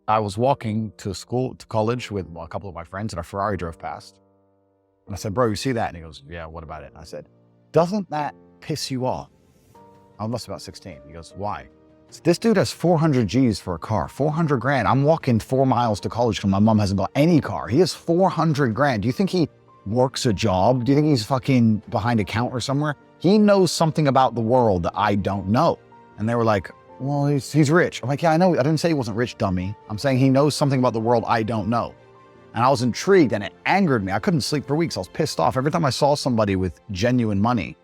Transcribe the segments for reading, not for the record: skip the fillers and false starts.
I was walking to college with a couple of my friends, and a Ferrari drove past. And I said, bro, you see that? And he goes, yeah, what about it? And I said, doesn't that piss you off? I must be about 16. He goes, why? So this dude has 400 G's for a car, 400 grand. I'm walking 4 miles to college because my mom hasn't got any car. He has 400 grand. Do you think he works a job? Do you think he's fucking behind a counter somewhere? He knows something about the world that I don't know. And they were like, well, he's rich. I'm like, yeah, I know. I didn't say he wasn't rich, dummy. I'm saying he knows something about the world I don't know. And I was intrigued, and it angered me. I couldn't sleep for weeks. I was pissed off. Every time I saw somebody with genuine money,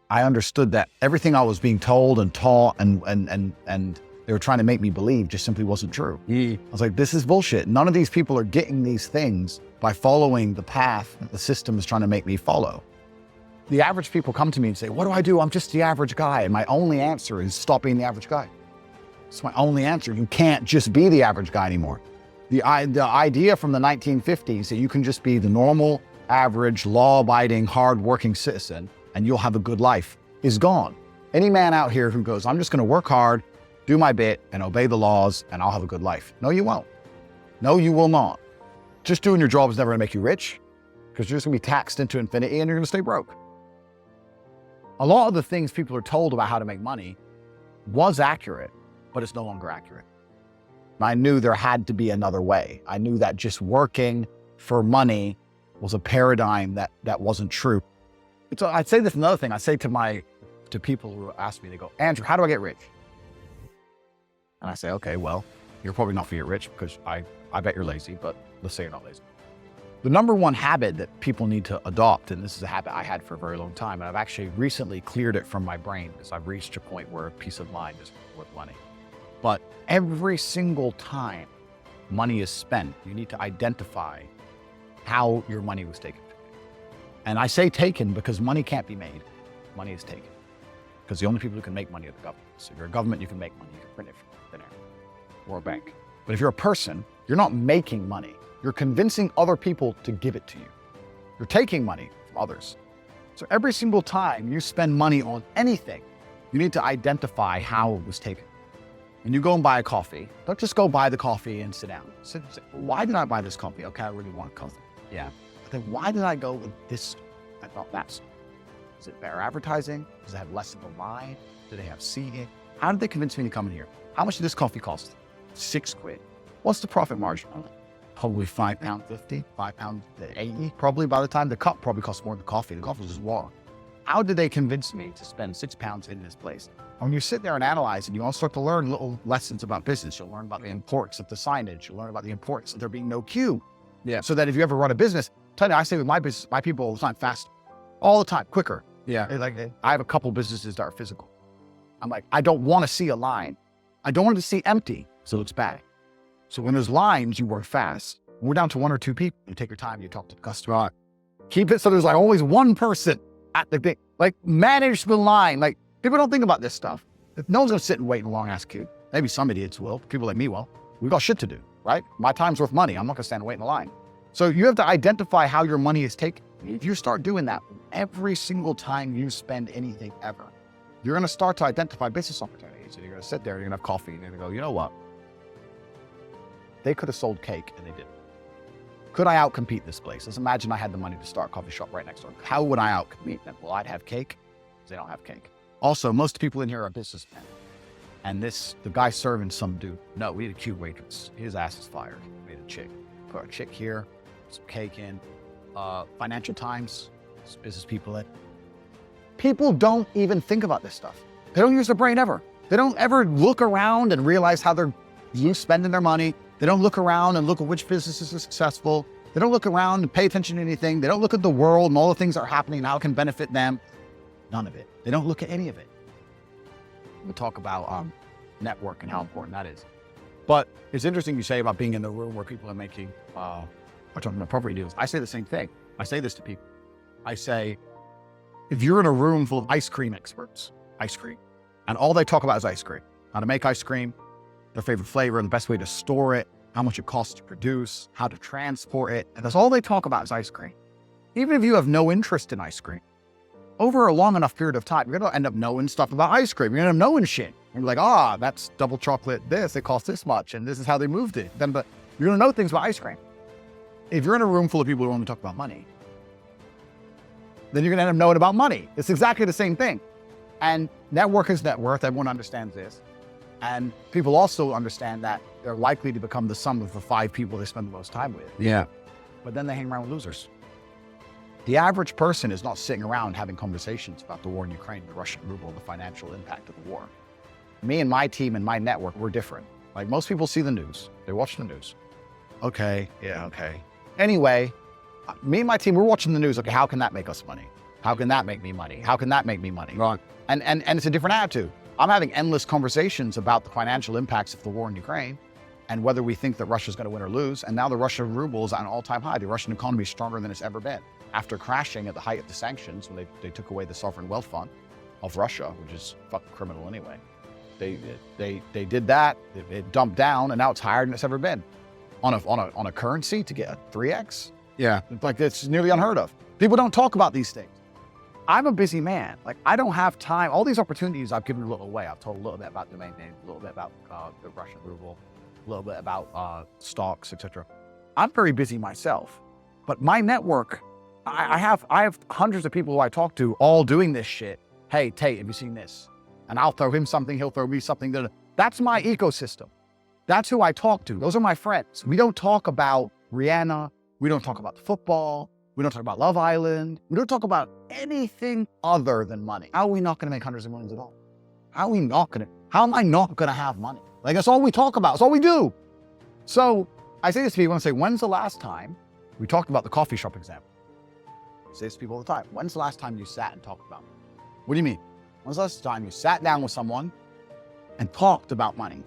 I understood that everything I was being told and taught and they were trying to make me believe just simply wasn't true. I was like, this is bullshit. None of these people are getting these things by following the path that the system is trying to make me follow. The average people come to me and say, what do I do? I'm just the average guy. And my only answer is stop being the average guy. It's my only answer. You can't just be the average guy anymore. The idea from the 1950s that you can just be the normal, average, law-abiding, hard-working citizen and you'll have a good life is gone. Any man out here who goes, I'm just going to work hard, do my bit, and obey the laws, and I'll have a good life. No, you won't. No, you will not. Just doing your job is never going to make you rich because you're just going to be taxed into infinity and you're going to stay broke. A lot of the things people are told about how to make money was accurate, but it's no longer accurate. I knew there had to be another way. I knew that just working for money was a paradigm that wasn't true. So I'd say this another thing. I say to people who ask me, they go, Andrew, how do I get rich? And I say, okay, well, you're probably not going to get rich because I bet you're lazy, but let's say you're not lazy. The number one habit that people need to adopt, and this is a habit I had for a very long time, and I've actually recently cleared it from my brain because I've reached a point where peace of mind is worth money. But every single time money is spent, you need to identify how your money was taken. And I say taken because money can't be made. Money is taken. Because the only people who can make money are the government. So if you're a government, you can make money. You can print it from thin air or a bank. But if you're a person, you're not making money. You're convincing other people to give it to you. You're taking money from others. So every single time you spend money on anything, you need to identify how it was taken. And you go and buy a coffee. Don't just go buy the coffee and sit down. Say, why did I buy this coffee? Okay, I really want coffee. Yeah. But then why did I go with this? I thought that's. Is it better advertising? Does it have less of a line? Do they have seating? How did they convince me to come in here? How much did this coffee cost? £6. What's the profit margin on it? Probably £5.50, £5.80. Probably by the time the cup probably costs more than the coffee. The coffee was just water. How did they convince me to spend £6 in this place? When you sit there and analyze and you all start to learn little lessons about business, you'll learn about the importance of the signage. You'll learn about the importance of there being no queue. Yeah. So that if you ever run a business, tell you, I say with my business, my people all the time, fast, all the time, quicker. Yeah. Like I have a couple businesses that are physical. I'm like, I don't want to see a line. I don't want to see empty. So it's bad. So when there's lines, you work fast. When we're down to 1 or 2 people, you take your time, you talk to the customer. Keep it so there's like always one person at the thing. Like manage the line. Like people don't think about this stuff. If no one's going to sit and wait in a long ass queue. Maybe some idiots will. People like me will. We've got shit to do, right? My time's worth money. I'm not going to stand and wait in the line. So you have to identify how your money is taken. If you start doing that every single time you spend anything ever, you're going to start to identify business opportunities. And you're going to sit there, you're going to have coffee, and you're going to go, you know what? They could have sold cake and they didn't. Could I outcompete this place? Let's imagine I had the money to start a coffee shop right next door. How would I outcompete them? Well, I'd have cake because they don't have cake. Also, most people in here are businessmen. And the guy serving some dude, no, we need a cute waitress. His ass is fired. We need a chick. Put a chick here, some cake in. Financial Times, business people in. People don't even think about this stuff. They don't use their brain ever. They don't ever look around and realize how they're spending their money. They don't look around and look at which businesses are successful. They don't look around and pay attention to anything. They don't look at the world and all the things that are happening and how it can benefit them. None of it. They don't look at any of it. We talk about network and how important that is. But it's interesting you say about being in the room where people are making, are talking about property deals. I say the same thing. I say this to people. I say, if you're in a room full of ice cream experts, and all they talk about is ice cream, how to make ice cream, their favorite flavor, and the best way to store it, how much it costs to produce, how to transport it, and that's all they talk about is ice cream. Even if you have no interest in ice cream, over a long enough period of time, you're going to end up knowing stuff about ice cream. You're going to end up knowing shit. And you're like, that's double chocolate this, it costs this much, and this is how they moved it. But you're going to know things about ice cream. If you're in a room full of people who only talk about money, then you're going to end up knowing about money. It's exactly the same thing. And network is net worth. Everyone understands this. And people also understand that they're likely to become the sum of the 5 people they spend the most time with. Yeah. But then they hang around with losers. The average person is not sitting around having conversations about the war in Ukraine, the Russian ruble, the financial impact of the war. Me and my team and my network, we're different. Like most people see the news. They watch the news. Okay, yeah, okay. Anyway, me and my team, we're watching the news. Okay, how can that make us money? How can that make me money? How can that make me money? Right. And it's a different attitude. I'm having endless conversations about the financial impacts of the war in Ukraine and whether we think that Russia's going to win or lose. And now the Russian ruble is at an all-time high. The Russian economy is stronger than it's ever been. After crashing at the height of the sanctions, when they took away the sovereign wealth fund of Russia, which is fucking criminal anyway. They did that, it dumped down, and now it's higher than it's ever been. On a currency to get a 3x? Yeah. Like, it's nearly unheard of. People don't talk about these things. I'm a busy man. Like, I don't have time. All these opportunities I've given a little away. I've told a little bit about domain names, a little bit about the Russian ruble, a little bit about stocks, etc. I'm very busy myself, but my network, I have hundreds of people who I talk to all doing this shit. Hey, Tate, have you seen this? And I'll throw him something, he'll throw me something. That's my ecosystem. That's who I talk to. Those are my friends. We don't talk about Rihanna. We don't talk about football. We don't talk about Love Island. We don't talk about anything other than money. How are we not going to make hundreds of millions of dollars? How am I not going to have money? Like, that's all we talk about. It's all we do. So I say this to people and say, when's the last time, we talked about the coffee shop example. I say this to people all the time. When's the last time you sat and talked about money? What do you mean? When's the last time you sat down with someone and talked about money?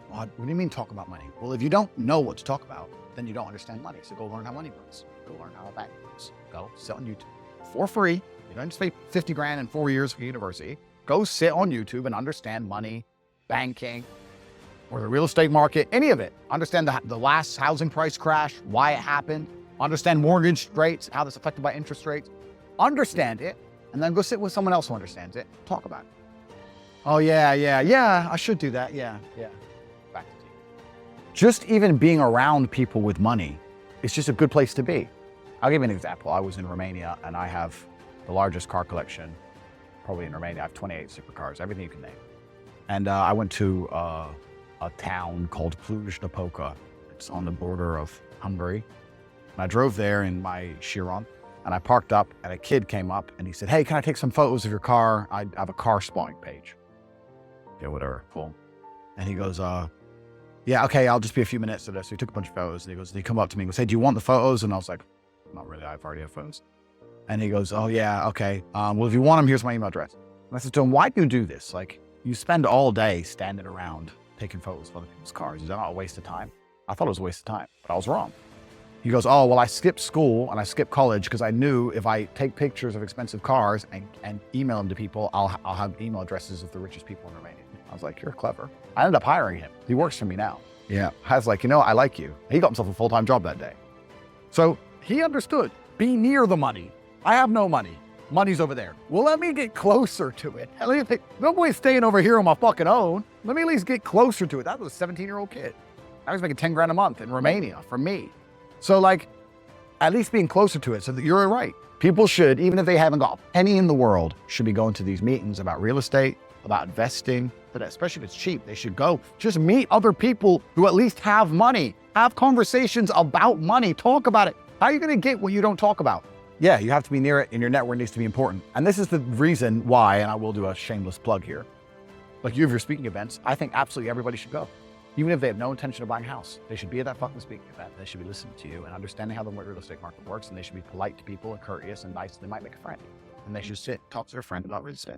What do you mean talk about money? Well, if you don't know what to talk about, then you don't understand money. So go learn how money works. Go learn how a bank works. Go sit on YouTube for free. You don't just pay 50 grand in 4 years for university. Go sit on YouTube and understand money, banking, or the real estate market, any of it. Understand the last housing price crash, why it happened. Understand mortgage rates, how that's affected by interest rates. Understand it, and then go sit with someone else who understands it. Talk about it. Oh, yeah, I should do that. Yeah. Back to you. Just even being around people with money, it's just a good place to be. I'll give you an example. I was in Romania, and I have the largest car collection probably in Romania. I have 28 supercars, everything you can name. And I went to a town called Cluj-Napoca. It's on the border of Hungary. And I drove there in my Chiron, and I parked up, and a kid came up, and he said, "Hey, can I take some photos of your car? I have a car spotting page." Okay, whatever, cool. And he goes, yeah, okay, I'll just be a few minutes to this. So he took a bunch of photos, and he come up to me and goes, "Hey, do you want the photos?" And I was like, "Not really, I've already have photos." And he goes, "Oh yeah, okay. Well, if you want them, here's my email address." And I said to him, "Why do you do this? Like, you spend all day standing around taking photos of other people's cars. Is that not a waste of time?" I thought it was a waste of time, but I was wrong. He goes, "Oh, well, I skipped school and I skipped college because I knew if I take pictures of expensive cars and email them to people, I'll have email addresses of the richest people in Romania." I was like, "You're clever." I ended up hiring him. He works for me now. Yeah. I was like, I like you. He got himself a full-time job that day. So he understood. Be near the money. I have no money. Money's over there. Well, let me get closer to it. No point staying over here on my fucking own. Let me at least get closer to it. That was a 17-year-old kid. I was making 10 grand a month in Romania for me. So like, at least being closer to it so that you're right. People should, even if they haven't got a penny in the world, should be going to these meetings about real estate, about investing, but especially if it's cheap, they should go. Just meet other people who at least have money. Have conversations about money. Talk about it. How are you going to get what you don't talk about? Yeah, you have to be near it, and your network needs to be important. And this is the reason why, and I will do a shameless plug here. Like, you have your speaking events. I think absolutely everybody should go. Even if they have no intention of buying a house, they should be at that fucking speaking event. They should be listening to you and understanding how the real estate market works, and they should be polite to people and courteous and nice. They might make a friend. And they should sit, talk to their friend about real estate.